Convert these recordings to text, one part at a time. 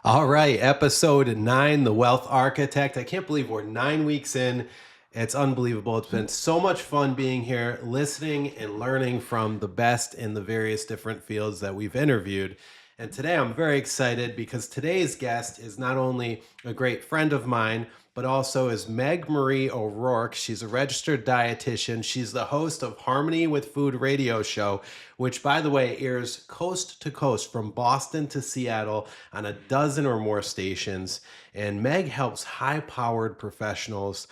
All right, episode 9, The Wealth Architect. I can't believe we're 9 weeks in. It's unbelievable. It's been so much fun being here, listening and learning from the best in the various different fields that we've interviewed. And today I'm very excited because today's guest is not only a great friend of mine, but also is Meg Marie O'Rourke. She's a registered dietitian. She's the host of Harmony with Food radio show, which, by the way, airs coast to coast from Boston to Seattle on a dozen or more stations. And Meg helps high-powered professionals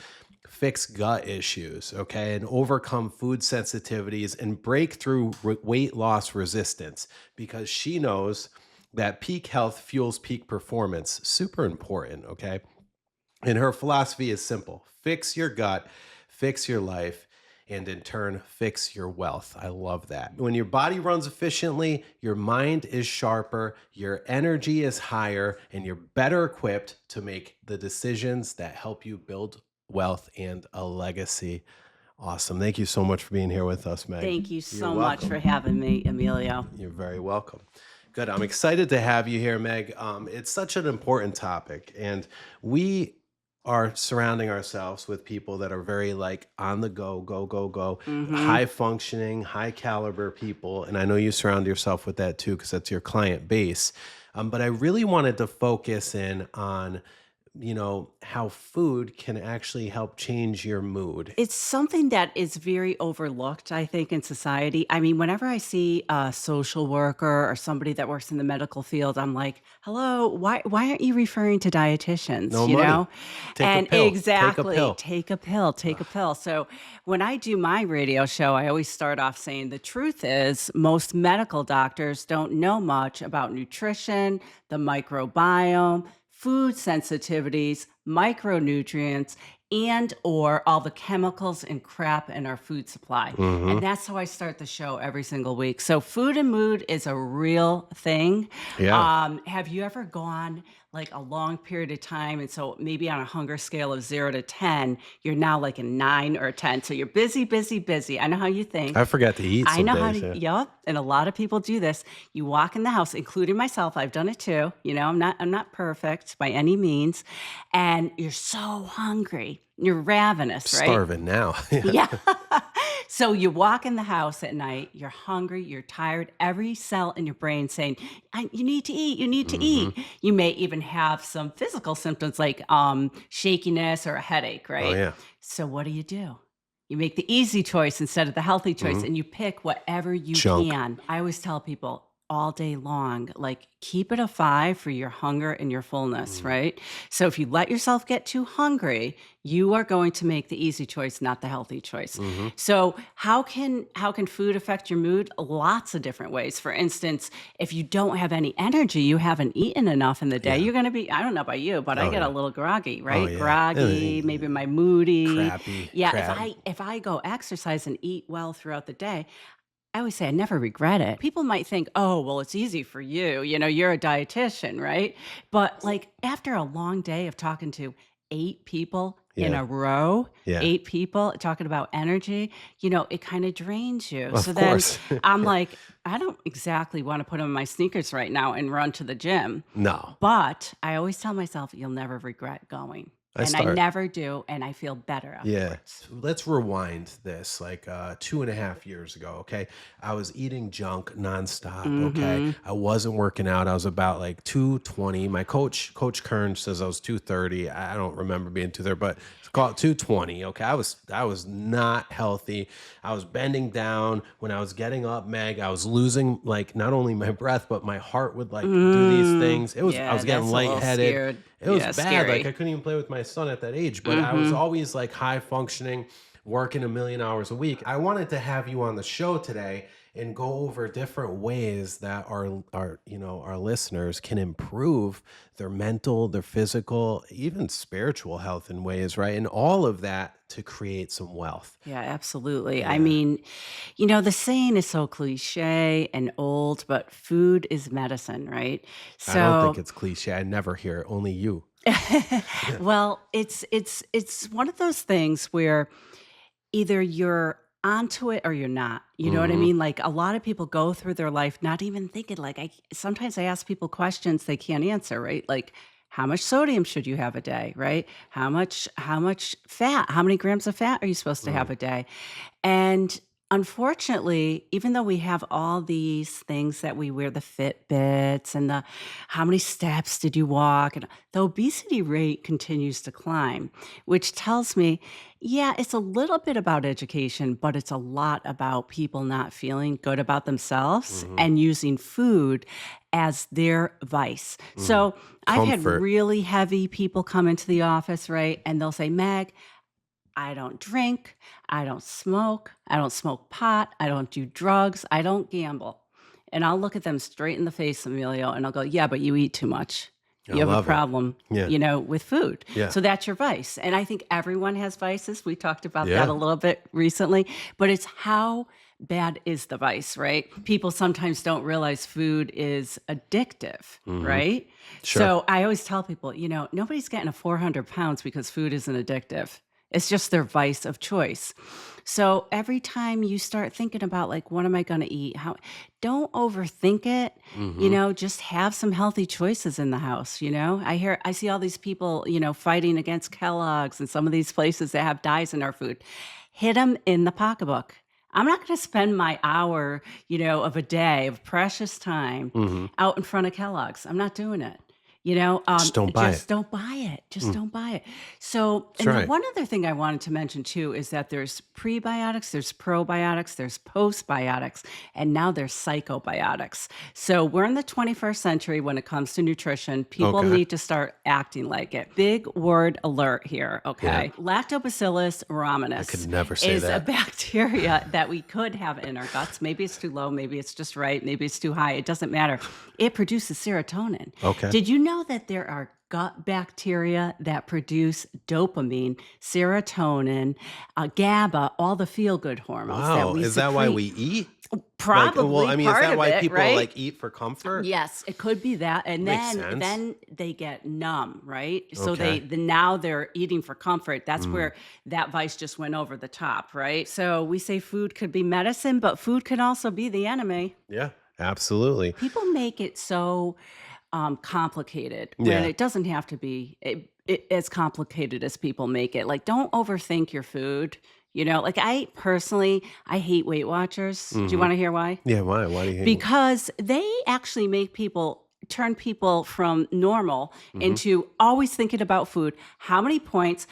fix gut issues, okay, and overcome food sensitivities and break through weight loss resistance because she knows that peak health fuels peak performance. Super important, okay? And her philosophy is simple: fix your gut, fix your life, and in turn, fix your wealth. I love that. When your body runs efficiently, your mind is sharper, your energy is higher, and you're better equipped to make the decisions that help you build wealth and a legacy. Awesome. Thank you so much for being here with us, Meg. Thank you You're so much for having me, Emilio. You're very welcome. Good. I'm excited to have you here, Meg. It's such an important topic, and we are surrounding ourselves with people that are very like on the go, high functioning, high caliber people. And I know you surround yourself with that too, because that's your client base. But I really wanted to focus in on how food can actually help change your mood. It's something that is very overlooked, I think, in society. I mean, whenever I see a social worker or somebody that works in the medical field, I'm like, hello, why aren't you referring to dietitians? No money. Take a And pill. exactly, Take a pill. take a pill. So when I do my radio show, I always start off saying the truth is most medical doctors don't know much about nutrition, the microbiome, food sensitivities, micronutrients, and or all the chemicals and crap in our food supply. And that's how I start the show every single week. So food and mood is a real thing. Yeah. Have you ever gone like a long period of time? And so maybe on a hunger scale of 0 to 10, you're now like a 9 or a 10. So you're busy, busy, busy. I know how you think. I forgot to eat I some know how days. to, Yeah. yep. And a lot of people do this. You walk in the house, including myself. I've done it too. I'm not perfect by any means. And you're so hungry. You're ravenous, right? Starving now. Yeah. So you walk in the house at night, you're hungry, you're tired, every cell in your brain saying, you need to eat, you need to eat. You may even have some physical symptoms like shakiness or a headache, right? Oh, yeah. So what do? You make the easy choice instead of the healthy choice, and you pick whatever you Junk. can. I always tell people all day long, like, keep it a 5 for your hunger and your fullness, right? So if you let yourself get too hungry, you are going to make the easy choice, not the healthy choice. So how can food affect your mood? Lots of different ways. For instance, if you don't have any energy, you haven't eaten enough in the day, you're going to be, I don't know about you, but I get a little groggy, right? yeah. Groggy, maybe my moody. Crappy. Yeah, Crab. if I go exercise and eat well throughout the day, I always say I never regret it. People might think, oh, well, it's easy for you. You're a dietitian, right? But like after a long day of talking to 8 people in Yeah. a row, Yeah. 8 people talking about energy, it kind of drains you. Of So course. then I'm like, I don't exactly want to put on my sneakers right now and run to the gym. No. But I always tell myself, you'll never regret going. I And I start- never do. And I feel better Yeah. afterwards. Let's rewind this like 2.5 years ago. Okay. I was eating junk nonstop. Okay. I wasn't working out. I was about like 220. My Coach Kern says I was 230. I don't remember being 230, but it's called 220. Okay. I was not healthy. I was bending down when I was getting up, Meg. I was losing like not only my breath, but my heart would like do these things. I was Yeah, getting that's a little lightheaded. scared. It was Yeah, bad. scary. Like I couldn't even play with my son at that age, but I was always like high functioning, working 1,000,000 hours a week. I wanted to have you on the show today and go over different ways that our listeners can improve their mental, their physical, even spiritual health in ways, right? And all of that to create some wealth. Yeah, absolutely. I mean, the saying is so cliche and old, but food is medicine, right? I don't think So, it's cliche. I never hear it. Only you. well, it's one of those things where either you're onto it or you're not. You know what I Hmm. mean? Like a lot of people go through their life not even thinking like sometimes I ask people questions they can't answer, right? Like how much sodium should you have a day, right? How much fat, how many grams of fat are you supposed to have Mm. a day? And unfortunately, even though we have all these things that we wear, the Fitbits and the how many steps did you walk, and the obesity rate continues to climb, which tells me, yeah, it's a little bit about education, but it's a lot about people not feeling good about themselves Hmm. and using food as their vice. Mm. So I've had Comfort. really heavy people come into the office, right? And they'll say, Meg, I don't drink, I don't smoke pot, I don't do drugs, I don't gamble. And I'll look at them straight in the face, Emilio, and I'll go, "Yeah, but you eat too much. I You have a love it. problem, Yeah. with food. Yeah. So that's your vice." And I think everyone has vices. We talked about that Yeah. a little bit recently, but it's how bad is the vice, right? People sometimes don't realize food is addictive, Hmm. right? Sure. So I always tell people, nobody's getting a 400 pounds because food isn't addictive. It's just their vice of choice. So every time you start thinking about like, what am I going to eat? Don't overthink it. Hmm. Just have some healthy choices in the house. I see all these people, fighting against Kellogg's and some of these places that have dyes in our food. Hit them in the pocketbook. I'm not going to spend my hour, of a day of precious time Hmm. out in front of Kellogg's. I'm not doing it. Just don't buy it. Just don't buy it. Just Mm. don't buy it. So, That's and the right. one other thing I wanted to mention too is that there's prebiotics, there's probiotics, there's postbiotics, and now there's psychobiotics. So we're in the 21st century when it comes to nutrition. People Okay. need to start acting like it. Big word alert here, Yeah. okay? Lactobacillus I could rhamnosus never say is a that. bacteria that we could have in our guts. Maybe it's too low, maybe it's just right, maybe it's too high. It doesn't matter. It produces serotonin. Okay. Did you know that there are gut bacteria that produce dopamine, serotonin, GABA, all the feel good hormones that Wow. we Is that why secrete? we eat? Like, well, Probably I mean, is part that of why it, people right? like eat for comfort? Yes, it could be that, and Makes then sense. then they get numb, right? So Okay. now they're eating for comfort. That's Mm. where that vice just went over the top, right? So we say food could be medicine, but food can also be the enemy. Yeah. Absolutely. People make it so complicated when Yeah. it doesn't have to be as complicated as people make it. Like, don't overthink your food. Like I personally, I hate Weight Watchers. Do you Hmm. want to hear why? Yeah. Why? Why do you hate? Because they actually make people turn people from normal Hmm. into always thinking about food. How many points?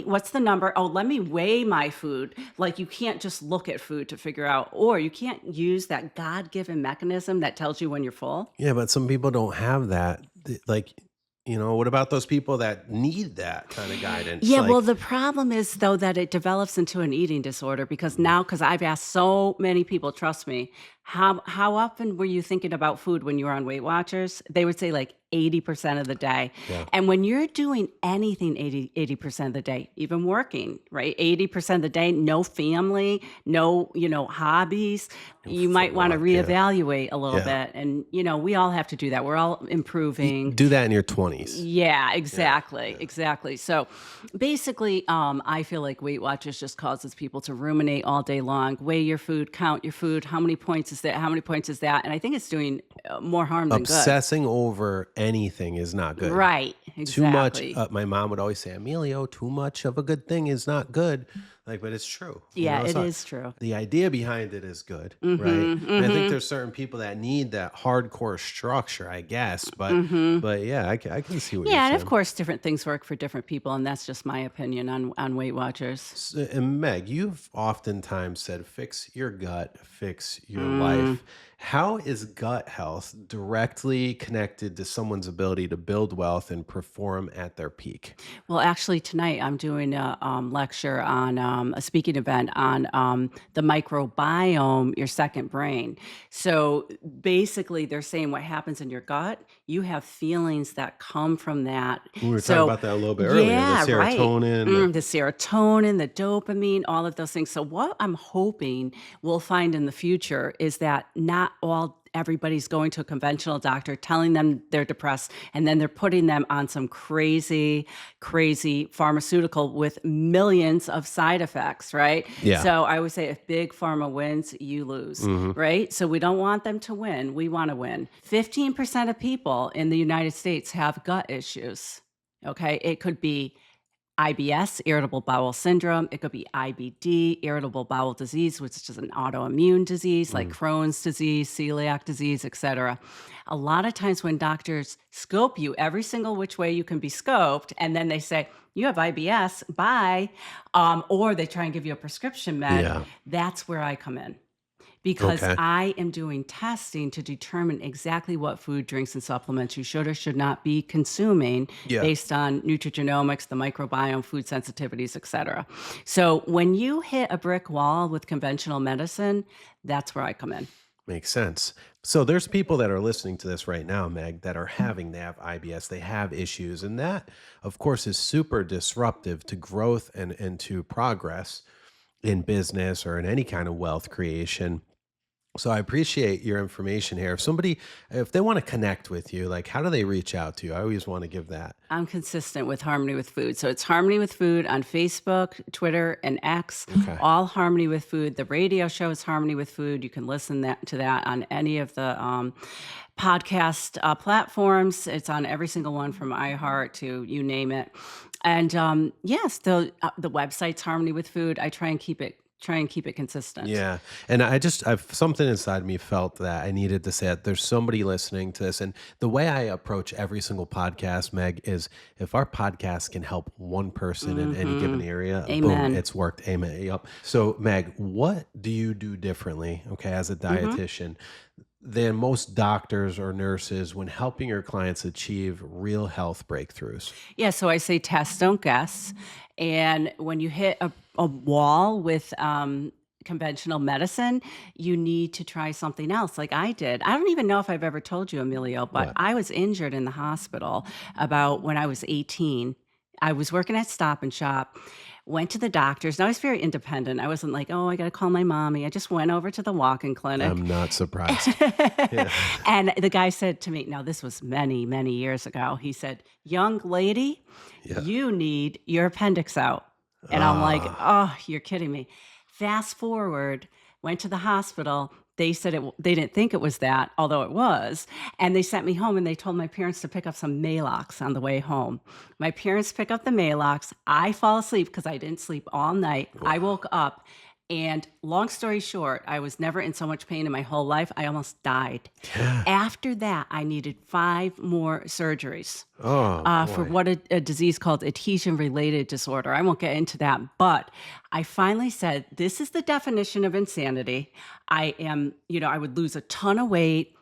What's the number? Oh, let me weigh my food. Like you can't just look at food to figure out, or you can't use that God given mechanism that tells you when you're full. Yeah, but some people don't have that. Like, what about those people that need that kind of guidance? Yeah, well, Like, the problem is though that it develops into an eating disorder because mm, now, because I've asked so many people, trust me, how often were you thinking about food when you were on Weight Watchers? They would say like 80% of the day. yeah, And when you're doing anything 80% of the day, even working, right? 80% of the day, no family, no, hobbies, you for might want to what? Yeah, reevaluate a little yeah. bit. And, we all have to do that. We're all improving. Do that in your 20s. Yeah, Yeah, exactly, yeah. exactly. So basically, I feel like Weight Watchers just causes people to ruminate all day long, weigh your food, count your food, how many points is that, how many points is that, and I think it's doing more harm than good. Obsessing over anything is not good. Right, Too much. exactly. My mom would always say, Emilio, too much of a good thing is not good. Like, but it's true. Yeah, It's it not. is true. The idea behind it is good, right? Mhm, And I think mhm, there's certain people that need that hardcore structure, I guess. But, mhm. but yeah, I can see what you're Yeah, and of saying. course, different things work for different people, and that's just my opinion on Weight Watchers. And Meg, you've oftentimes said, fix your gut, fix your Mm. life. How is gut health directly connected to someone's ability to build wealth and perform at their peak? Well, actually, tonight I'm doing a lecture on a speaking event on the microbiome, your second brain. So basically, they're saying what happens in your gut, you have feelings that come from that. We were talking So, about that a little bit earlier, the yeah, right. serotonin. The serotonin, the dopamine, all of those things. So, what I'm hoping we'll find in the future is that not all everybody's going to a conventional doctor, telling them they're depressed, and then they're putting them on some crazy, crazy pharmaceutical with millions of side effects, right? Yeah. So I always say if big pharma wins, you lose, right? So we don't want them to win. We want to win. 15% of people in the United States have gut issues. Okay. It could be IBS, irritable bowel syndrome. It could be IBD, irritable bowel disease, which is just an autoimmune disease like Crohn's disease, celiac disease, etc. A lot of times when doctors scope you every single which way you can be scoped, and then they say, you have IBS, bye, or they try and give you a prescription med, Yeah. that's where I come in because Okay. I am doing testing to determine exactly what food, drinks, and supplements you should or should not be consuming Yeah. based on nutrigenomics, the microbiome, food sensitivities, et cetera. So when you hit a brick wall with conventional medicine, that's where I come in. Makes sense. So there's people that are listening to this right now, Meg, that are they have IBS, they have issues, and that, of course, is super disruptive to growth and to progress in business or in any kind of wealth creation. So I appreciate your information here. If they want to connect with you, like how do they reach out to you? I always want to give that. I'm consistent with Harmony with Food. So it's Harmony with Food on Facebook, Twitter, and X, Okay. all Harmony with Food. The radio show is Harmony with Food. You can listen to that on any of the podcast platforms. It's on every single one from iHeart to you name it. And yes, the website's Harmony with Food. I try and keep it consistent. Yeah. And I've something inside me felt that I needed to say it. There's somebody listening to this. And the way I approach every single podcast, Meg, is if our podcast can help one person in any given area, boom, Amen. it's worked. Amen. Yep. So, Meg, what do you do differently, okay, as a dietitian than most doctors or nurses when helping your clients achieve real health breakthroughs? Yeah, so I say test, don't guess. And when you hit a wall with conventional medicine, you need to try something else like I did. I don't even know if I've ever told you, Emilio, but What? I was injured in the hospital about when I was 18. I was working at Stop and Shop, went to the doctors, and I was very independent. I wasn't like, oh, I got to call my mommy. I just went over to the walk-in clinic. I'm not surprised. Yeah. And the guy said to me, now this was many, many years ago, he said, young lady, Yeah. you need your appendix out. And I'm like, Ah, oh, you're kidding me. Fast forward, went to the hospital. They said they didn't think it was that, although it was. And they sent me home and they told my parents to pick up some Maalox on the way home. My parents pick up the Maalox. I fall asleep because I didn't sleep all night. I woke up. And long story short, I was never in so much pain in my whole life. I almost died. yeah. After that, I needed 5 more surgeries Oh, for boy. what a disease called adhesion-related disorder. I won't get into that, but I finally said, this is the definition of insanity. I would lose a ton of weight.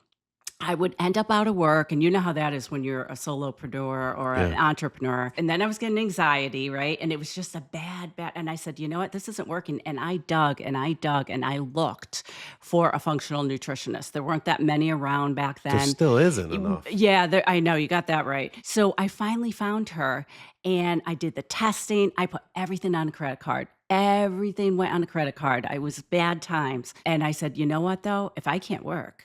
I would end up out of work. And you know how that is when you're a solopreneur or an Yeah. entrepreneur. And then I was getting anxiety, right? And it was just a bad. And I said, you know what? This isn't working. And I dug and I dug and I looked for a functional nutritionist. There weren't that many around back There then. still isn't enough. Yeah, I know you got that right. So I finally found her and I did the testing. I put everything on a credit card. Everything went on a credit card. I was bad times. And I said, you know what though? If I can't work,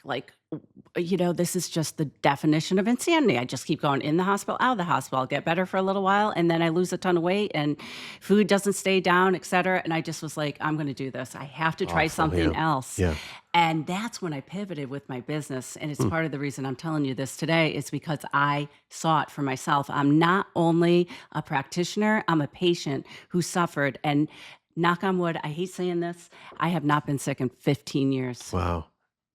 this is just the definition of insanity. I just keep going in the hospital, out of the hospital. I'll get better for a little while, and then I lose a ton of weight, and food doesn't stay down, et cetera. And I just was like, I'm going to do this. I have to try Awful. something Yeah. else. Yeah. And that's when I pivoted with my business. And it's part of the reason I'm telling you this today is because I saw it for myself. I'm not only a practitioner, I'm a patient who suffered. And knock on wood, I hate saying this, I have not been sick in 15 years. Wow.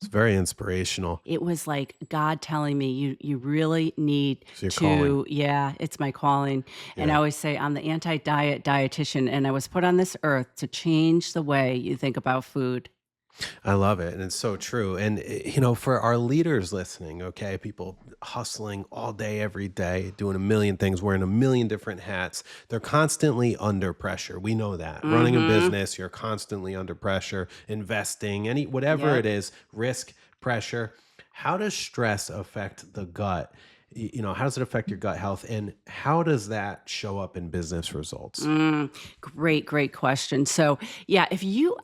It's very inspirational. It was like God telling me, you really need It's your to, calling. yeah, it's my calling. And I Yeah. always say I'm the anti-diet dietitian, and I was put on this earth to change the way you think about food. I love it. And it's so true. And, for our leaders listening, okay, people hustling all day, every day, doing a million things, wearing a million different hats, they're constantly under pressure. We know that. Running a business, you're constantly under pressure, investing, whatever Yep. it is, risk, pressure. How does stress affect the gut? How does it affect your gut health? And how does that show up in business results? Great, great question. So, yeah,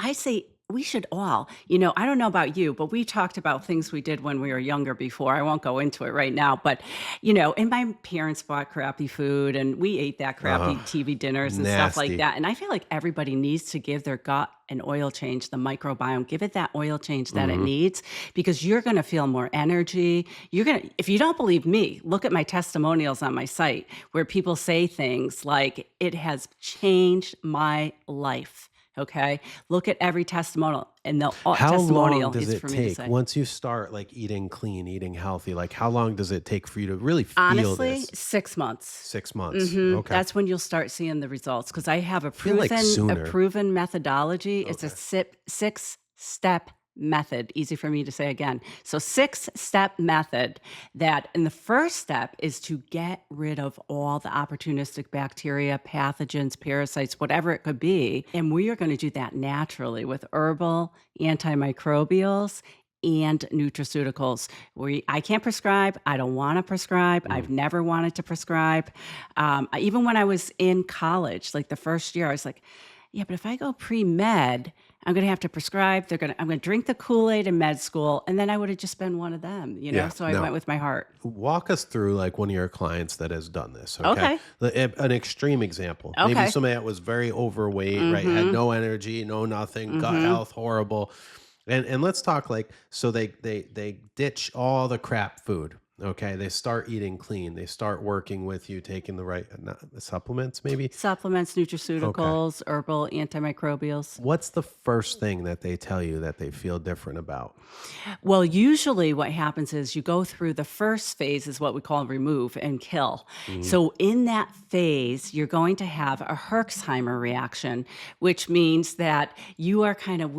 I say We should all. I don't know about you, but we talked about things we did when we were younger before. I won't go into it right now, but and my parents bought crappy food and we ate that Uh, crappy TV dinners and stuff like nasty. that. And I feel like everybody needs to give their gut an oil change, the microbiome, give it that oil change that it Hmm. needs because you're going to feel more energy. If you don't believe me, look at my testimonials on my site where people say things like, it has changed my life. Okay. Look at every testimonial, and the How long testimonial does is it for me to take say. once you start like eating clean, eating healthy? Like, how long does it take for you to really feel Honestly, this? 6 months. 6 months. Okay. That's when you'll start seeing the results because I have a I feel like sooner. proven methodology. It's a Okay. 6-step method, easy for me to say again. So 6-step method that, and the first step is to get rid of all the opportunistic bacteria, pathogens, parasites, whatever it could be. And we are going to do that naturally with herbal antimicrobials and nutraceuticals. I can't prescribe. I don't want to prescribe. Mm. I've never wanted to prescribe. Even when I was in college, like the first year, I was like, yeah, but if I go pre-med, I'm going to have to prescribe. I'm going to drink the Kool-Aid in med school. And then I would have just been one of them. Yeah. So I No. went with my heart. Walk us through like one of your clients that has done this. Okay. Okay. An extreme example. Maybe Okay. somebody that was very overweight, right? Had no energy, no nothing, gut health, horrible. And let's talk like, so they ditch all the crap food. Okay. They start eating clean. They start working with you, taking the right supplements, maybe. Supplements, Okay. nutraceuticals, herbal antimicrobials. What's the first thing that they tell you that they feel different about? Well, usually what happens is you go through the first phase is what we call remove and kill. Mhm. So in that phase, you're going to have a Herxheimer reaction, which means that you are kind of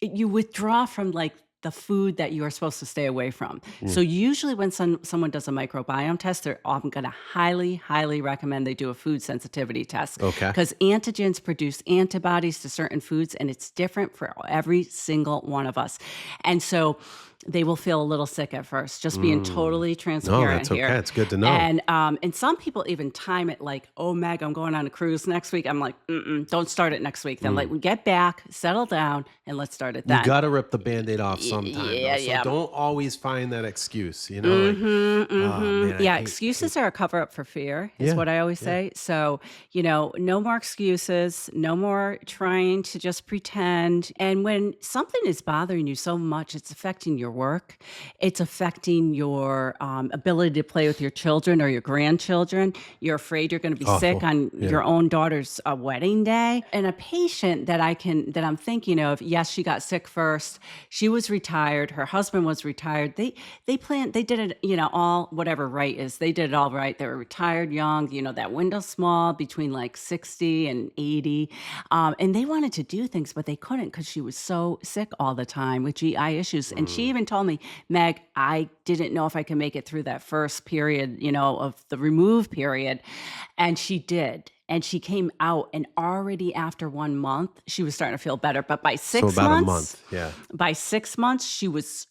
you withdraw from like the food that you are supposed to stay away from. Mm. So usually when someone does a microbiome test, I'm going to highly, highly recommend they do a food sensitivity test Okay. because antigens produce antibodies to certain foods and it's different for every single one of us. And so they will feel a little sick at first, just being Mm. totally No, transparent that's okay. here. It's good to know. And some people even time it like, oh, Meg, I'm going on a cruise next week. I'm like, don't start it next week. Then like Mm. we get back, settle down, and let's start it You then. got to rip the Band-Aid off sometime though. Yeah, So yeah. don't always find that excuse, like, oh man, I Yeah, hate excuses are a cover up for fear, is Yeah, what I always yeah. say. So, no more excuses, no more trying to just pretend. And when something is bothering you so much, it's affecting your work, it's affecting your ability to play with your children or your grandchildren. You're afraid you're going to be sick Awful. on Yeah. your own daughter's wedding day. And a patient that I'm thinking of, yes, she got sick first. She was retired. Her husband was retired. They did it, all whatever right is. They did it all right. They were retired young, that window small between like 60 and 80. And they wanted to do things, but they couldn't because she was so sick all the time with GI issues. And she Mm. even told me, Meg, I didn't know if I could make it through that first period, of the remove period. And she did. And she came out, and already after 1 month, she was starting to feel better. But by So 6 about a months, month. Yeah. she was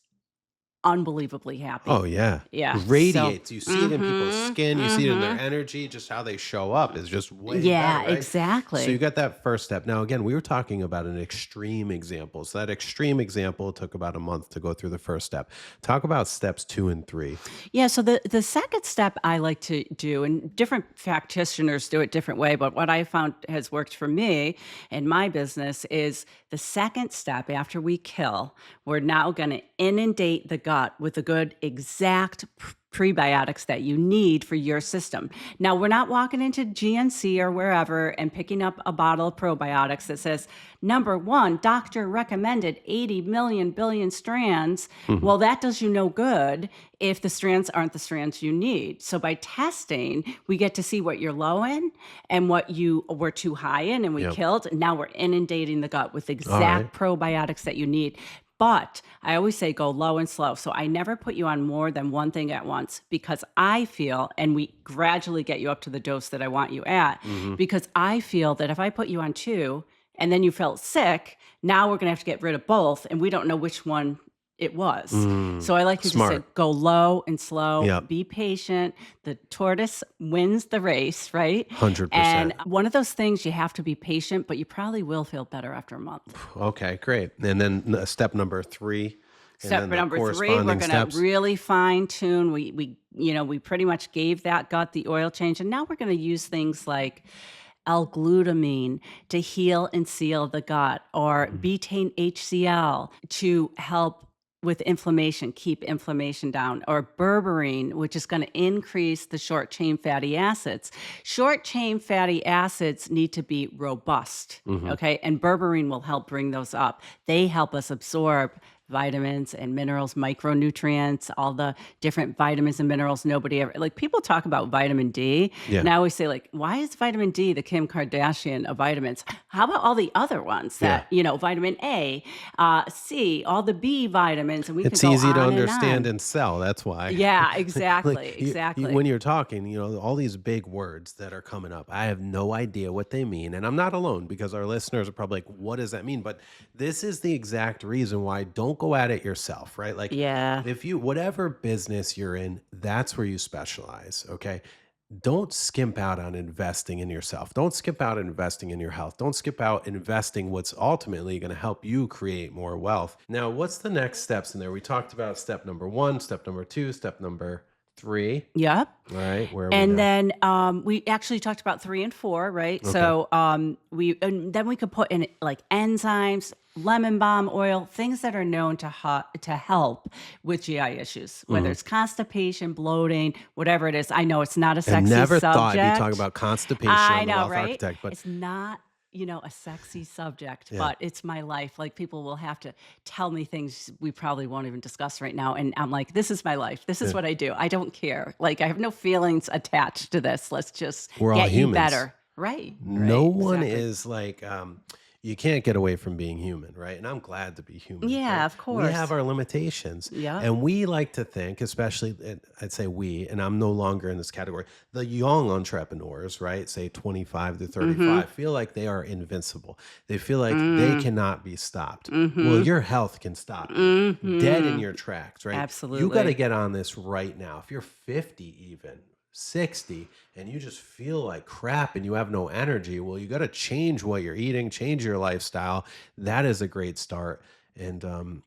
unbelievably happy. Oh yeah. Yeah. So, Radiates. You see it in people's skin, you see it in their energy, just how they show up is just way yeah, better, right? So you exactly. got that first step. Now again, we were talking about an extreme example. So that extreme example took about a month to go through the first step. Talk about steps 2 and 3. Yeah, so the second step I like to do, and different practitioners do it different way, but what I found has worked for me in my business is the second step after we kill, we're now going to inundate the gut with the good exact prebiotics that you need for your system. Now, we're not walking into GNC or wherever and picking up a bottle of probiotics that says, number one, doctor recommended 80 million billion strands. Well, that does you no good if the strands aren't the strands you need. So by testing, we get to see what you're low in and what you were too high in and we Yep. killed. Now we're inundating the gut with All right. exact probiotics that you need. But I always say go low and slow. So I never put you on more than one thing at once because I feel, and we gradually get you up to the dose that I want you at, Mhm. because I feel that if I put you on two and then you felt sick, now we're going to have to get rid of both and we don't know which one it was. Mm, So I like to just say, smart. go low and slow, Yep. be patient. The tortoise wins the race, right? And 100%. one of those things, you have to be patient, but you probably will feel better after a month. Okay, great. And then step number 3, and Step then the number 3, we're corresponding gonna steps. really fine tune. We pretty much gave that gut the oil change, and now we're gonna use things like L-glutamine to heal and seal the gut, or Mhm. betaine HCl to help with inflammation, keep inflammation down, or berberine, which is going to increase the short chain fatty acids. Short chain fatty acids need to be robust. Mhm. Okay. And berberine will help bring those up. They help us absorb vitamins and minerals, micronutrients, all the different vitamins and minerals nobody ever like. People talk about vitamin D, and Yeah. I always say, like, why is vitamin D the Kim Kardashian of vitamins? How about all the other ones Yeah. that, vitamin A, C, all the B vitamins, and we could It's go easy to on and understand on. and sell, that's why. Yeah, Like, exactly, you exactly. when you're talking, all these big words that are coming up, I have no idea what they mean, and I'm not alone because our listeners are probably like, "What does that mean?" But this is the exact reason why don't go at it yourself, right? Like, Yeah. if you whatever business you're in, that's where you specialize, okay? Don't skimp out on investing in yourself. Don't skip out investing in your health. Don't skip out investing what's ultimately going to help you create more wealth. Now, what's the next steps in there? We talked about step number 1, step number 2, step number 3. Yep. All right, where are we And now? then we actually talked about 3 and 4, right? Okay. So and then we could put in like enzymes, lemon balm oil, things that are known to help with GI issues, whether Mhm. it's constipation, bloating, whatever it is. I know it's not a And sexy never thought I'd be talking subject. about constipation I on the know, Wealth right? Architect, but It's not, a sexy subject, yeah, but it's my life. Like, people will have to tell me things we probably won't even discuss right now. And I'm like, this is my life. This is yeah. what I do. I don't care. Like, I have no feelings attached to this. Let's just We're all get you humans. better. Right. No Right. one Exactly. is like, you can't get away from being human, right? And I'm glad to be human, Yeah, but of we have course. our limitations. Yep. And we like to think, especially, and I'd say we, and I'm no longer in this category, the young entrepreneurs, right? Say 25 to Mm-hmm. 35, feel like they are invincible. They feel like they Mm. cannot be stopped. Well, Mm-hmm. your health can stop you dead in Mm-hmm. your tracks, right? You got to Absolutely. get on this right now. If you're 50, even 60, and you just feel like crap and you have no energy, well, you got to change what you're eating, change your lifestyle. That is a great start. And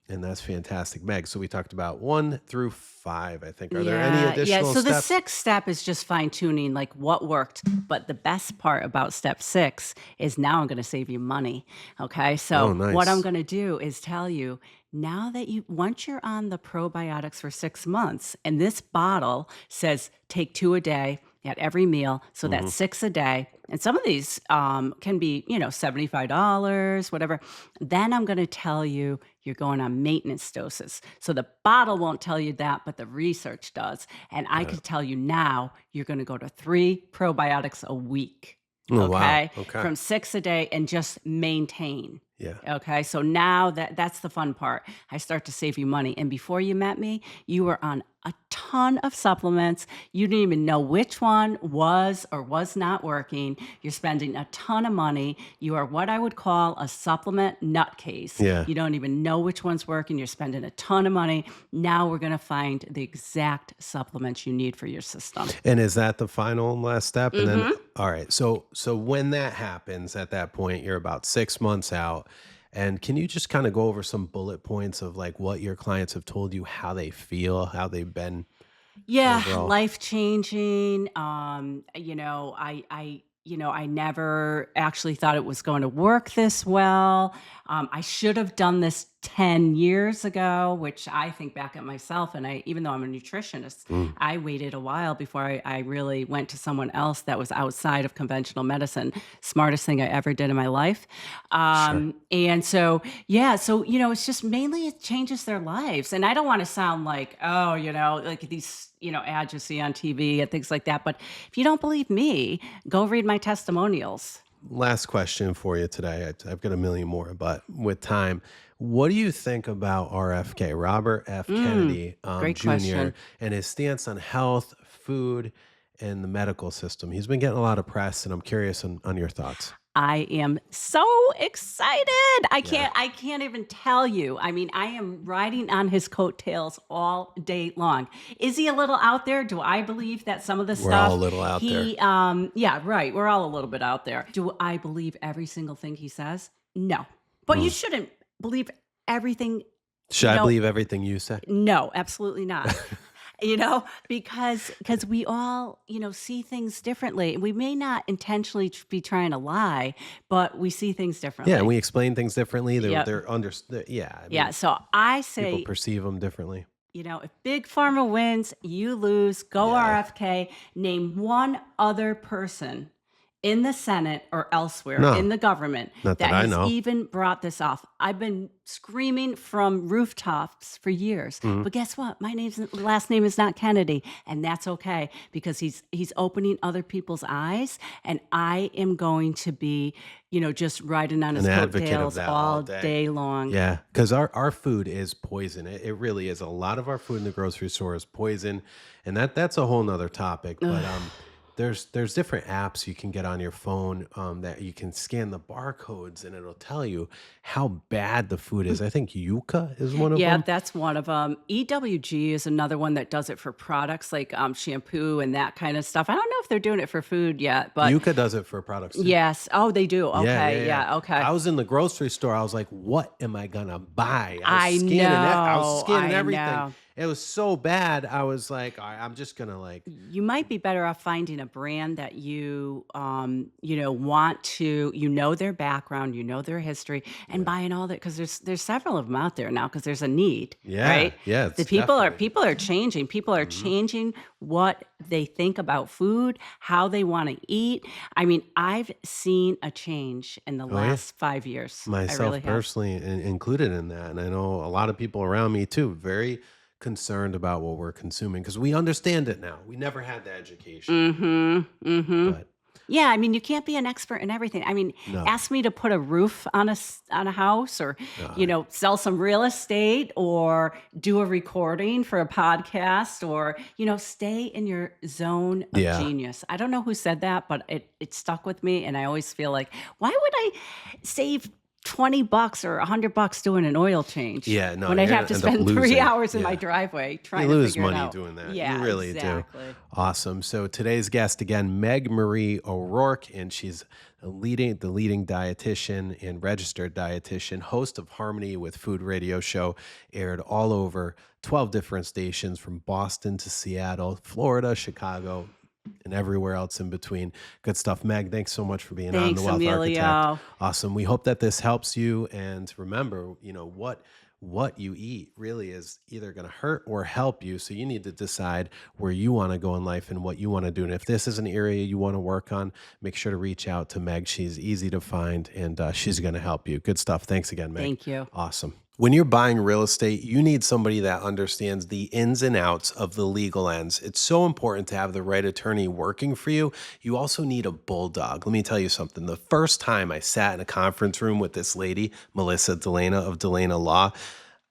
that's fantastic, Meg. So we talked about 1 through 5, I think. Are there any Yeah, yeah. additional So the steps? sixth step is just fine tuning, like what worked. But the best part about step 6 is now I'm going to save you money. Okay. Oh, So what I'm nice. going to do is tell you, now that once you're on the probiotics for 6 months, and this bottle says take 2 a day at every meal. So Hmm. that's 6 a day. And some of these can be, $75, whatever. Then I'm going to tell you you're going on maintenance doses. So the bottle won't tell you that, but the research does. And I Got it. could tell you now you're going to go to 3 probiotics a week. Oh, wow. Okay. Okay. From 6 a day, and just maintain. Yeah. Okay. So now that's the fun part. I start to save you money. And before you met me, you were on a ton of supplements. You didn't even know which one was or was not working. You're spending a ton of money. You are what I would call a supplement nutcase. Yeah. You don't even know which one's working. You're spending a ton of money. Now we're going to find the exact supplements you need for your system. And is that the final and last step? And then, Mm-hmm. all right. So when that happens, at that point, you're about 6 months out. And can you just kind of go over some bullet points of like what your clients have told you, how they feel, how they've been Yeah, overall? life changing. I never actually thought it was going to work this well. I should have done this 10 years ago, which I think back at myself. And even though I'm a nutritionist, Mm, I waited a while before I really went to someone else that was outside of conventional medicine. Smartest thing I ever did in my life. sure. And so, yeah, so, it's just mainly it changes their lives. And I don't want to sound like, oh, like these, ads you see on TV and things like that. But if you don't believe me, go read my testimonials. Last question for you today. I've got a million more, but with time, what do you think about RFK, Robert F. Mm, Kennedy great Jr., question. and his stance on health, food, and the medical system? He's been getting a lot of press, and I'm curious on your thoughts. I am so excited. Yeah. I can't even tell you. I mean, I am riding on his coattails all day long. Is he a little out there? Do I believe that some of the We're all a stuff little out there. yeah, right. We're all a little bit out there. Do I believe every single thing he says? No. But you Mm. shouldn't believe everything, Should you I know, believe everything you say? no, absolutely not. Because we all, see things differently. We may not intentionally be trying to lie, but we see things Yeah, and differently. we explain things differently. Yep. They're under. Yeah, I Yeah. mean, So I people say, perceive them differently. if Big Pharma wins, you lose, go Yeah, RFK, name one other person in the Senate or elsewhere in no, the government not that that I has know. even brought this off. I've been screaming from rooftops for years. Mhm. But guess what? My last name is not Kennedy, and that's okay because he's opening other people's eyes, and I am going to be, just riding on An his advocate of coattails that all all day. day long. Yeah, because our food is poison. It really is. A lot of our food in the grocery store is poison, and that's a whole nother topic. But Ugh. there's different apps you can get on your phone that you can scan the barcodes, and it'll tell you how bad the food is. I think Yuka is one of Yeah, them. that's one of them. EWG is another one that does it for products like shampoo and that kind of stuff. I don't know if they're doing it for food yet, but Yuka does it for products too. yes. Oh, they do. Yeah, yeah, Okay. yeah. Yeah. Okay. I was in the grocery store. I was like, "What am I gonna buy?" I I was know. scanning I everything. know. It was so bad. I was like, "All right, I'm just gonna like." You might be better off finding a brand that want to, their background, their history, and Yeah, buying all that because there's several of them out there now because there's a need, yeah, right? yeah. The It's definitely. people are changing. People are Hmm. changing what they think about food, how they want to eat. I mean, I've seen a change in the Oh yeah, last 5 years. I really myself have. personally included in that, and I know a lot of people around me too. Very concerned about what we're consuming because we understand it now. We never had the education, Mhm, mhm. but Yeah, I mean, you can't be an expert in everything. I mean, no. ask me to put a roof on a house or, Uh, sell some real estate or do a recording for a podcast or, stay in your zone of yeah. genius. I don't know who said that, but it stuck with me and I always feel like, why would I save $20 or $100 doing an oil change Yeah, no, when you're I'd have gonna to end up spend 3 losing. hours in my Yeah. driveway You trying to lose figure it money out? doing that. You Yeah, really do. exactly. Awesome. So today's guest again, Meg Marie O'Rourke, and she's the leading dietitian and registered dietitian, host of Harmony with Food radio show, aired all over 12 different stations from Boston to Seattle, Florida, Chicago, and everywhere else in between. Good stuff. Meg, thanks so much for being on The Thanks, Wealth Architect. Emilio. Awesome. We hope that this helps you. And remember, what you eat really is either going to hurt or help you. So you need to decide where you want to go in life and what you want to do. And if this is an area you want to work on, make sure to reach out to Meg. She's easy to find and she's going to help you. Good stuff. Thanks again, Meg. Thank you. Awesome. When you're buying real estate, you need somebody that understands the ins and outs of the legal ends. It's so important to have the right attorney working for you. You also need a bulldog. Let me tell you something. The first time I sat in a conference room with this lady, Melissa Delana of Delana Law,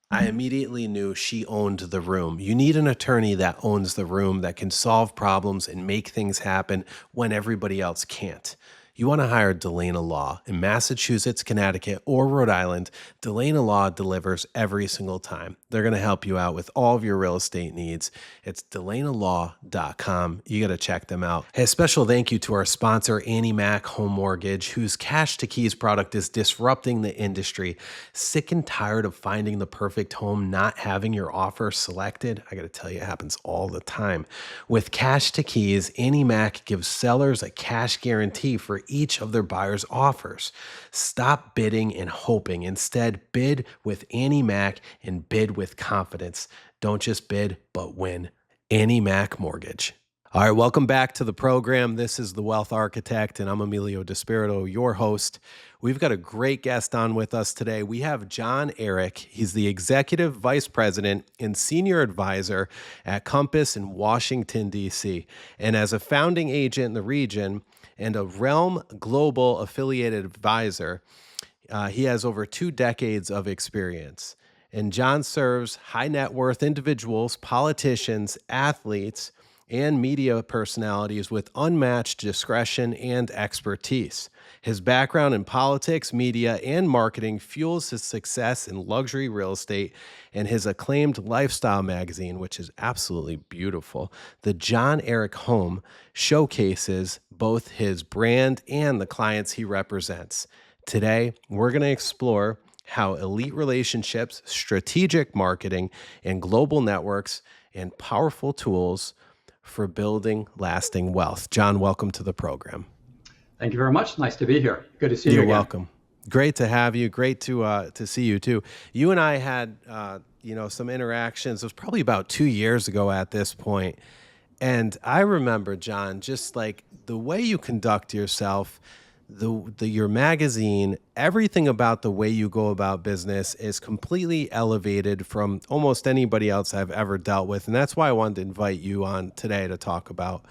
I immediately knew she owned the room. You need an attorney that owns the room, that can solve problems and make things happen when everybody else can't. You want to hire Delana Law in Massachusetts, Connecticut, or Rhode Island. Delana Law delivers every single time. They're going to help you out with all of your real estate needs. It's delanalaw.com. You got to check them out. Hey, a special thank you to our sponsor, Annie Mac Home Mortgage, whose Cash to Keys product is disrupting the industry. Sick and tired of finding the perfect home, not having your offer selected? I got to tell you, it happens all the time. With Cash to Keys, Annie Mac gives sellers a cash guarantee for each of their buyers' offers. Stop bidding and hoping. Instead, bid with Annie Mac and bid with confidence. Don't just bid, but win. Annie Mac Mortgage. All right, welcome back to the program. This is The Wealth Architect, and I'm Emilio Despirito, your host. We've got a great guest on with us today. We have John Eric. He's the Executive Vice President and Senior Advisor at Compass in Washington, D.C. And as a founding agent in the region and a Realm Global affiliated advisor, he has over 2 decades of experience. And John serves high net worth individuals, politicians, athletes, and media personalities with unmatched discretion and expertise. His background in politics, media, and marketing fuels his success in luxury real estate, and his acclaimed lifestyle magazine, which is absolutely beautiful, the John Eric Home, showcases both his brand and the clients he represents. Today, we're going to explore how elite relationships, strategic marketing, and global networks and powerful tools for building lasting wealth. John, welcome to the program. Thank you very much. Nice to be here. Good to see you You're again. welcome. Great to have you. Great to see you too. You and I had some interactions. It was probably about 2 years ago at this point, and I remember, John, just like the way you conduct yourself, your magazine, everything about the way you go about business is completely elevated from almost anybody else I've ever dealt with, and that's why I wanted to invite you on today to talk about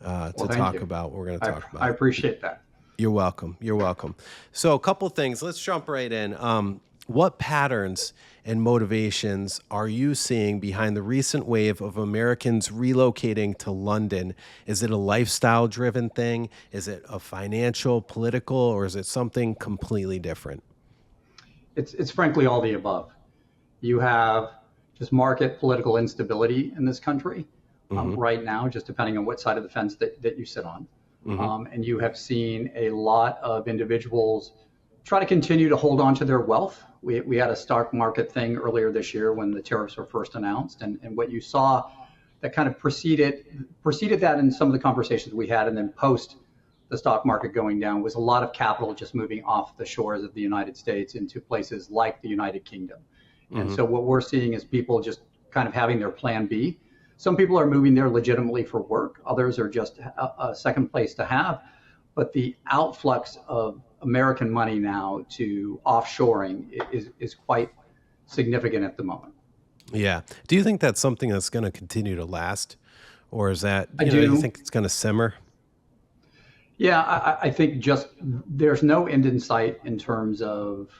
what we're going to talk about. I appreciate that. You're welcome. You're welcome. So a couple things. Let's jump right in. What patterns and motivations are you seeing behind the recent wave of Americans relocating to London? Is it a lifestyle-driven thing? Is it a financial, political, or is it something completely different? It's frankly all the above. You have just market political instability in this country right now, just depending on what side of the fence that you sit on. And you have seen a lot of individuals try to continue to hold on to their wealth. We had a stock market thing earlier this year when the tariffs were first announced, and what you saw that kind of preceded that in some of the conversations we had, and then post the stock market going down, was a lot of capital just moving off the shores of the United States into places like the United Kingdom. And so what we're seeing is people just kind of having their plan B. Some people are moving there legitimately for work. Others are just a second place to have. But the outflux of American money now to offshoring is quite significant at the moment. Yeah. Do you think that's something that's going to continue to last? Or is that, do you think it's going to simmer? Yeah, I think just there's no end in sight in terms of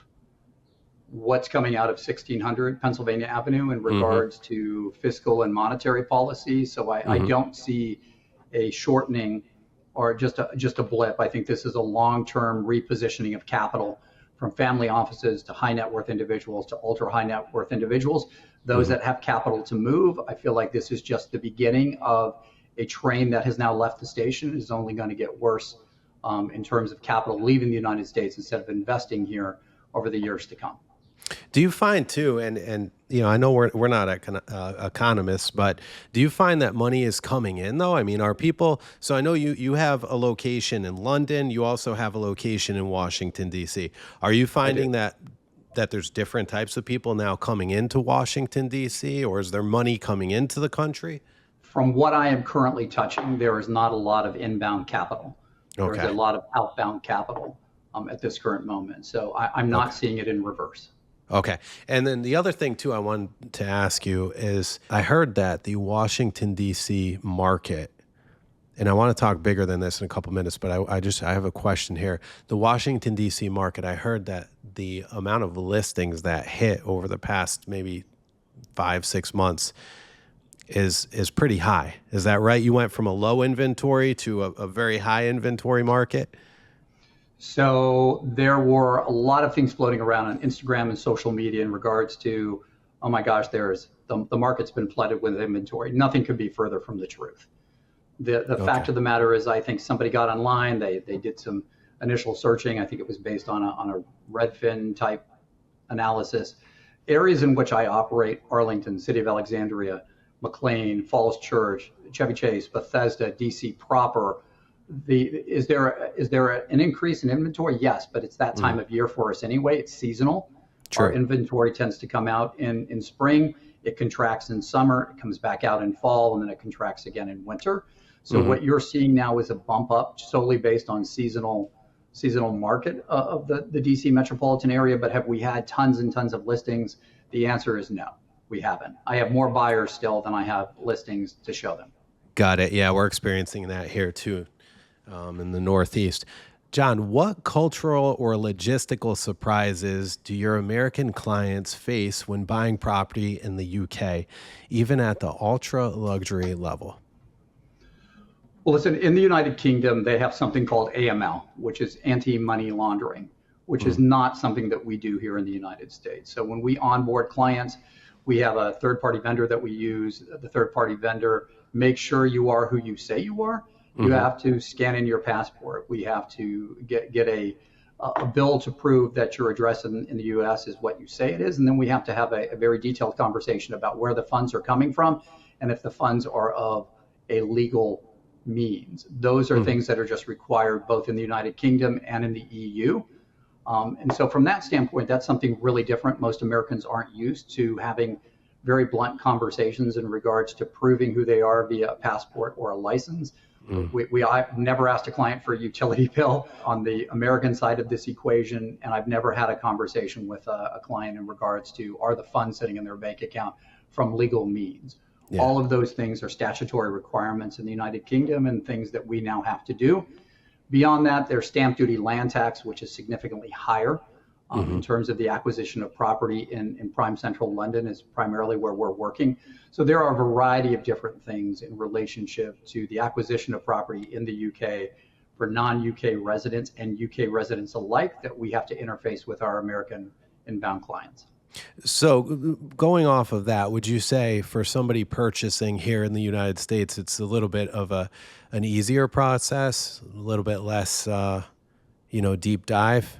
what's coming out of 1600 Pennsylvania Avenue in regards to fiscal and monetary policy. So I don't see a shortening or just a blip. I think this is a long-term repositioning of capital from family offices to high net worth individuals to ultra high net worth individuals. Those that have capital to move, I feel like this is just the beginning of a train that has now left the station. Is only going to get worse in terms of capital leaving the United States instead of investing here over the years to come. Do you find too, and I know we're not economists, but do you find that money is coming in though? I mean, are people? So I know you have a location in London. You also have a location in Washington D.C. Are you finding that there's different types of people now coming into Washington D.C., or is there money coming into the country? From what I am currently touching, there is not a lot of inbound capital. There is a lot of outbound capital at this current moment. So I'm not seeing it in reverse. Okay. And then the other thing too I wanted to ask you is, I heard that the Washington, D.C. market, and I want to talk bigger than this in a couple minutes, but I have a question here. The Washington, D.C. market, I heard that the amount of listings that hit over the past maybe 5-6 months is pretty high. Is that right? You went from a low inventory to a very high inventory market? So there were a lot of things floating around on Instagram and social media in regards to, oh my gosh, the market's been flooded with inventory. Nothing could be further from the truth. The fact of the matter is, I think somebody got online, they did some initial searching. I think it was based on a Redfin type analysis. Areas in which I operate: Arlington, City of Alexandria, McLean, Falls Church, Chevy Chase, Bethesda, DC proper. Is there an increase in inventory? Yes, but it's that time of year for us anyway. It's seasonal. True. Our inventory tends to come out in spring. It contracts in summer. It comes back out in fall, and then it contracts again in winter. So what you're seeing now is a bump up solely based on seasonal market of the DC metropolitan area. But have we had tons and tons of listings? The answer is no, we haven't. I have more buyers still than I have listings to show them. Got it. Yeah, we're experiencing that here too. In the Northeast. John, what cultural or logistical surprises do your American clients face when buying property in the UK, even at the ultra luxury level? Well, listen, in the United Kingdom, they have something called AML, which is anti-money laundering, which is not something that we do here in the United States. So when we onboard clients, we have a third-party vendor that we use. The third-party vendor makes sure you are who you say you are. You have to scan in your passport. We have to get a bill to prove that your address in the U.S. is what you say it is. And then we have to have a very detailed conversation about where the funds are coming from and if the funds are of a legal means. Those are things that are just required both in the United Kingdom and in the EU. And so from that standpoint, that's something really different. Most Americans aren't used to having very blunt conversations in regards to proving who they are via a passport or a license. I've never asked a client for a utility bill on the American side of this equation, and I've never had a conversation with a client in regards to are the funds sitting in their bank account from legal means. Yeah. All of those things are statutory requirements in the United Kingdom and things that we now have to do. Beyond that, there's stamp duty land tax, which is significantly higher in terms of the acquisition of property in prime central London is primarily where we're working. So there are a variety of different things in relationship to the acquisition of property in the UK for non-UK residents and UK residents alike that we have to interface with our American inbound clients. So going off of that, would you say for somebody purchasing here in the United States, it's a little bit of an easier process, a little bit less, deep dive?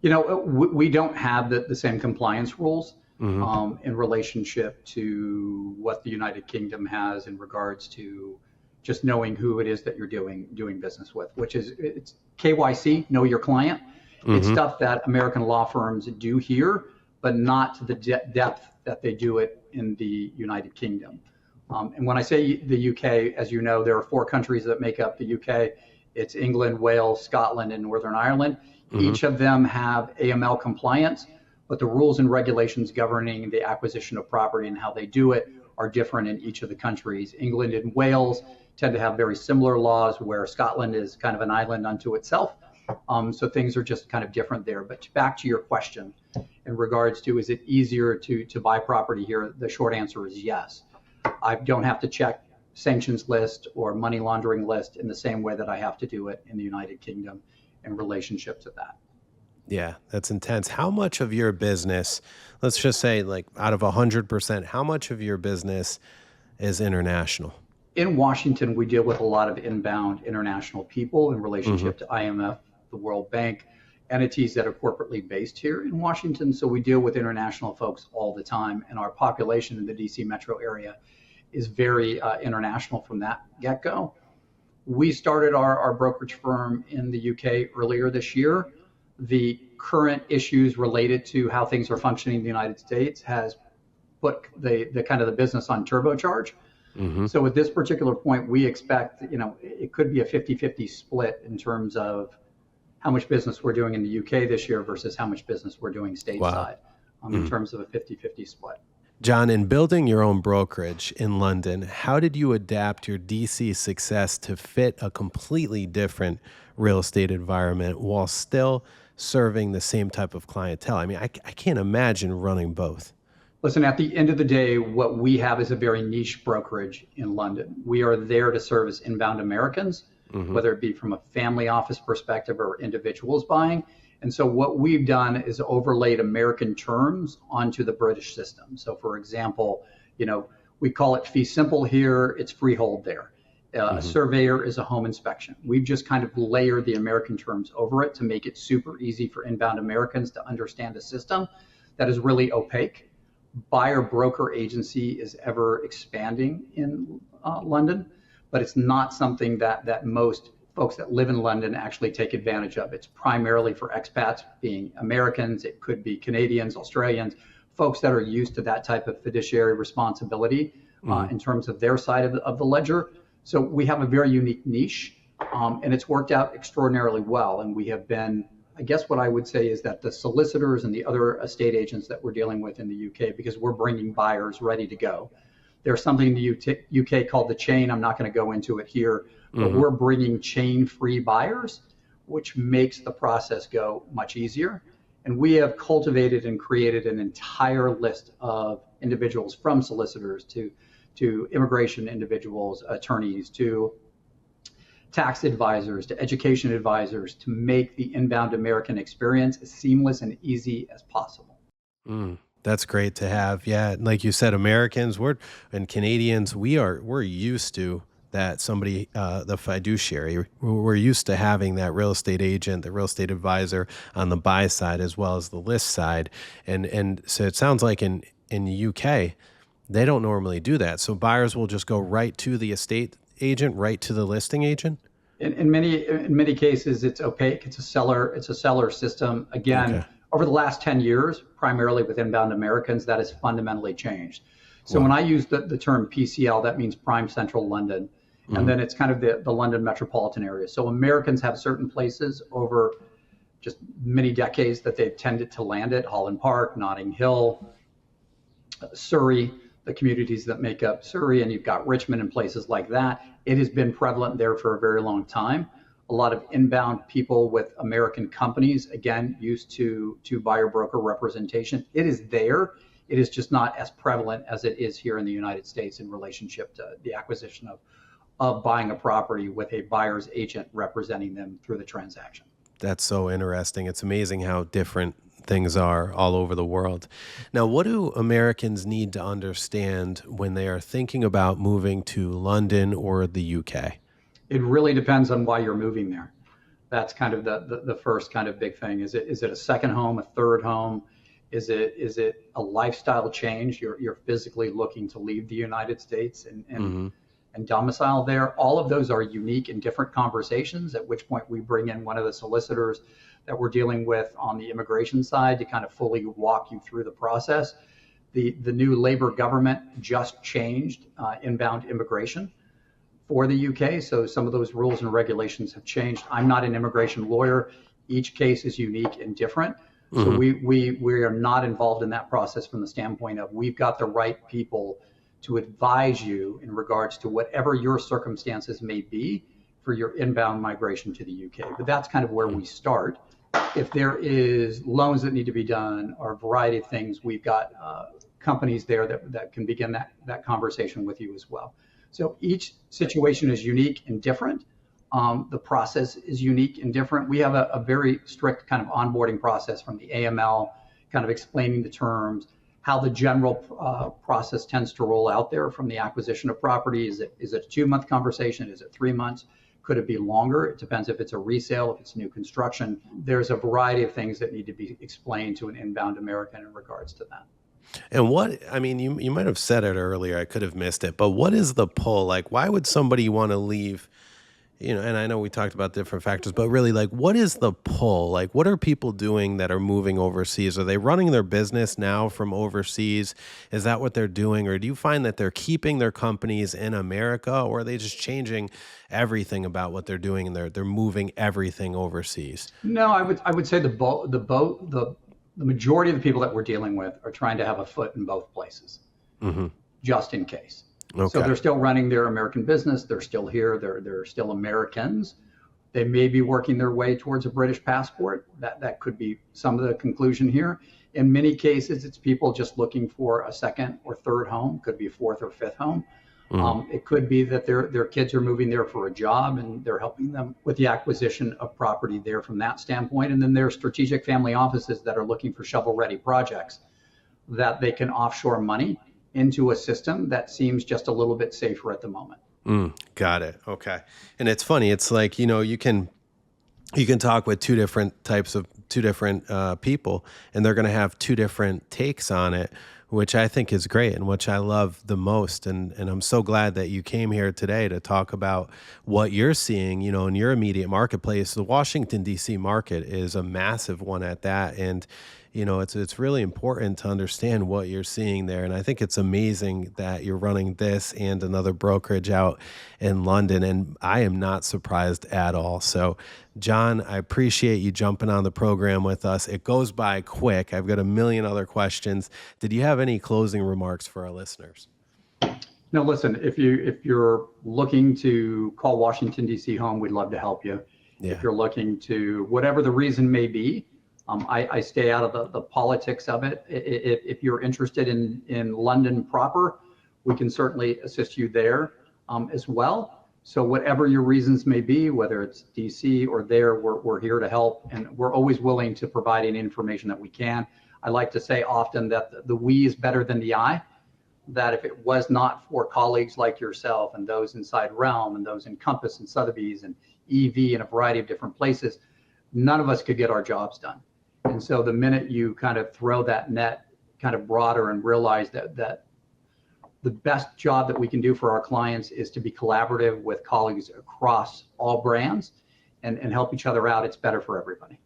We don't have the same compliance rules in relationship to what the United Kingdom has in regards to just knowing who it is that you're doing business with, which is it's KYC, know your client. It's stuff that American law firms do here, but not to the depth that they do it in the United Kingdom. And when I say the UK, as you know, there are 4 countries that make up the UK. It's England, Wales, Scotland, and Northern Ireland. Each of them have AML compliance, but the rules and regulations governing the acquisition of property and how they do it are different in each of the countries. England and Wales tend to have very similar laws, where Scotland is kind of an island unto itself. So things are just kind of different there. But back to your question in regards to, is it easier to buy property here? The short answer is yes. I don't have to check sanctions list or money laundering list in the same way that I have to do it in the United Kingdom in relationship to that. Yeah, that's intense. How much of your business, let's just say like out of 100%, how much of your business is international? In Washington, we deal with a lot of inbound international people in relationship to IMF, the World Bank, entities that are corporately based here in Washington. So we deal with international folks all the time, and our population in the DC metro area is very international from that get-go. We started our brokerage firm in the UK earlier this year. The current issues related to how things are functioning in the United States has put the kind of the business on turbocharge. So at this particular point, we expect, it could be a 50-50 split in terms of how much business we're doing in the UK this year versus how much business we're doing stateside in terms of a 50-50 split. John, in building your own brokerage in London, how did you adapt your DC success to fit a completely different real estate environment while still serving the same type of clientele? I mean, I can't imagine running both. Listen, at the end of the day, what we have is a very niche brokerage in London. We are there to service inbound Americans, whether it be from a family office perspective or individuals buying. And so what we've done is overlaid American terms onto the British system. So for example, we call it fee simple here, it's freehold there. A surveyor is a home inspection. We've just kind of layered the American terms over it to make it super easy for inbound Americans to understand a system that is really opaque. Buyer broker agency is ever expanding in London, but it's not something that most folks that live in London actually take advantage of. It's primarily for expats, being Americans. It could be Canadians, Australians, folks that are used to that type of fiduciary responsibility in terms of their side of the ledger. So we have a very unique niche, and it's worked out extraordinarily well. And we have been, I guess what I would say is that the solicitors and the other estate agents that we're dealing with in the UK, because we're bringing buyers ready to go. There's something in the UK called the chain. I'm not going to go into it here, but we're bringing chain-free buyers, which makes the process go much easier. And we have cultivated and created an entire list of individuals, from solicitors to to immigration individuals, attorneys, to tax advisors, to education advisors, to make the inbound American experience as seamless and easy as possible. That's great to have. Yeah, like you said, Americans, and Canadians, we're used to that somebody, the fiduciary. We're used to having that real estate agent, the real estate advisor on the buy side as well as the list side, and so it sounds like in the UK, they don't normally do that. So buyers will just go right to the estate agent, right to the listing agent. In many cases, it's opaque. It's a seller system. Again, Okay. over the last 10 years, primarily with inbound Americans, that has fundamentally changed. So Wow. when I use the term PCL, that means prime central London. And then it's kind of the London metropolitan area. So Americans have certain places over just many decades that they've tended to land at: Holland Park, Notting Hill, Surrey, the communities that make up Surrey, and you've got Richmond and places like that. It has been prevalent there for a very long time. A lot of inbound people with American companies, again, used to buyer broker representation. It is there. It is just not as prevalent as it is here in the United States in relationship to the acquisition of buying a property with a buyer's agent representing them through the transaction. That's so interesting. It's amazing how different things are all over the world. Now, what do Americans need to understand when they are thinking about moving to London or the UK? It really depends on why you're moving there. That's kind of the first kind of big thing. Is it a second home, a third home? Is it a lifestyle change? You're physically looking to leave the United States and domicile there. All of those are unique and different conversations, at which point we bring in one of the solicitors that we're dealing with on the immigration side to kind of fully walk you through the process. The new Labour government just changed inbound immigration for the UK, so some of those rules and regulations have changed. I'm not an immigration lawyer. Each case is unique and different. So we are not involved in that process from the standpoint of we've got the right people to advise you in regards to whatever your circumstances may be for your inbound migration to the UK. But that's kind of where we start. If there is loans that need to be done or a variety of things, we've got companies there that can begin that conversation with you as well. So each situation is unique and different. The process is unique and different. We have a very strict kind of onboarding process from the AML, kind of explaining the terms, how the general process tends to roll out there from the acquisition of property. Is it a 2-month conversation? Is it 3 months? Could it be longer? It depends if it's a resale, if it's new construction. There's a variety of things that need to be explained to an inbound American in regards to that. And you might have said it earlier, I could have missed it, but what is the pull? Like, why would somebody want to leave? And I know we talked about different factors, but really, like, what is the pull? Like, what are people doing that are moving overseas? Are they running their business now from overseas? Is that what they're doing? Or do you find that they're keeping their companies in America, or are they just changing everything about what they're doing and they're moving everything overseas? No, I would say the majority of the people that we're dealing with are trying to have a foot in both places, just in case. Okay. So they're still running their American business. They're still here. They're still Americans. They may be working their way towards a British passport. That could be some of the conclusion here. In many cases, it's people just looking for a second or third home. Could be a fourth or fifth home. It could be that their kids are moving there for a job and they're helping them with the acquisition of property there from that standpoint. And then there's strategic family offices that are looking for shovel-ready projects that they can offshore money into a system that seems just a little bit safer at the moment. Got it. Okay. And it's funny. It's like, you can talk with two different people, and they're going to have two different takes on it, which I think is great and which I love the most. And I'm so glad that you came here today to talk about what you're seeing, in your immediate marketplace. The Washington, D.C. market is a massive one at that. And, it's really important to understand what you're seeing there. And I think it's amazing that you're running this and another brokerage out in London. And I am not surprised at all. So, John, I appreciate you jumping on the program with us. It goes by quick. I've got a million other questions. Did you have any closing remarks for our listeners? No, listen, if you're looking to call Washington, D.C. home, we'd love to help you. Yeah. If you're looking to, whatever the reason may be, I stay out of the politics of it. If you're interested in London proper, we can certainly assist you there as well. So whatever your reasons may be, whether it's DC or there, we're here to help, and we're always willing to provide any information that we can. I like to say often that the we is better than the I, that if it was not for colleagues like yourself and those inside Realm and those in Compass and Sotheby's and EV and a variety of different places, none of us could get our jobs done. And so the minute you kind of throw that net kind of broader and realize that the best job that we can do for our clients is to be collaborative with colleagues across all brands and help each other out, it's better for everybody.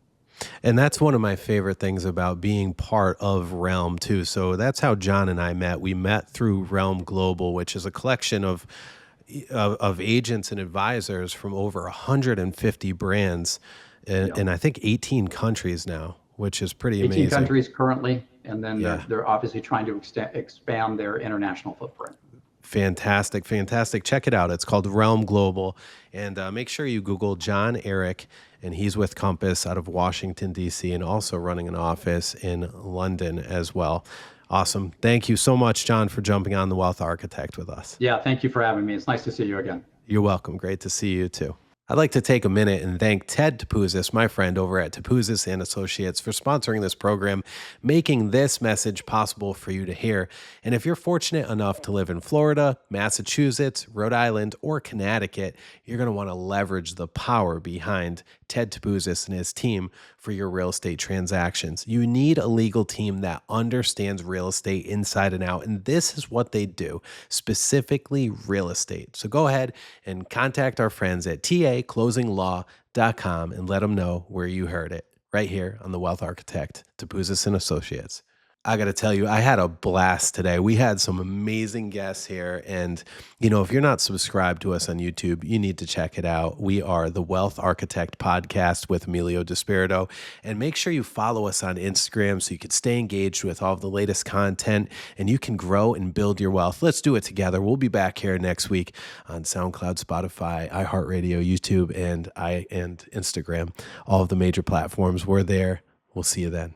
And that's one of my favorite things about being part of Realm too. So that's how John and I met. We met through Realm Global, which is a collection of agents and advisors from over 150 brands in I think 18 countries now, which is pretty amazing. 18 countries currently, and then they're obviously trying to expand their international footprint. Fantastic, fantastic. Check it out. It's called Realm Global. And make sure you Google John Eric, and he's with Compass out of Washington, D.C., and also running an office in London as well. Awesome. Thank you so much, John, for jumping on The Wealth Architect with us. Yeah, thank you for having me. It's nice to see you again. You're welcome. Great to see you too. I'd like to take a minute and thank Ted Tepuzis, my friend over at Tepuzis and Associates, for sponsoring this program, making this message possible for you to hear. And if you're fortunate enough to live in Florida, Massachusetts, Rhode Island, or Connecticut, you're going to want to leverage the power behind Ted Tepuzis and his team for your real estate transactions. You need a legal team that understands real estate inside and out, and this is what they do, specifically real estate. So go ahead and contact our friends at taclosinglaw.com and let them know where you heard it, right here on The Wealth Architect, Tepuzis and Associates. I got to tell you, I had a blast today. We had some amazing guests here. And, if you're not subscribed to us on YouTube, you need to check it out. We are the Wealth Architect Podcast with Emilio Despirito. And make sure you follow us on Instagram so you can stay engaged with all of the latest content and you can grow and build your wealth. Let's do it together. We'll be back here next week on SoundCloud, Spotify, iHeartRadio, YouTube, and Instagram. All of the major platforms. We're there. We'll see you then.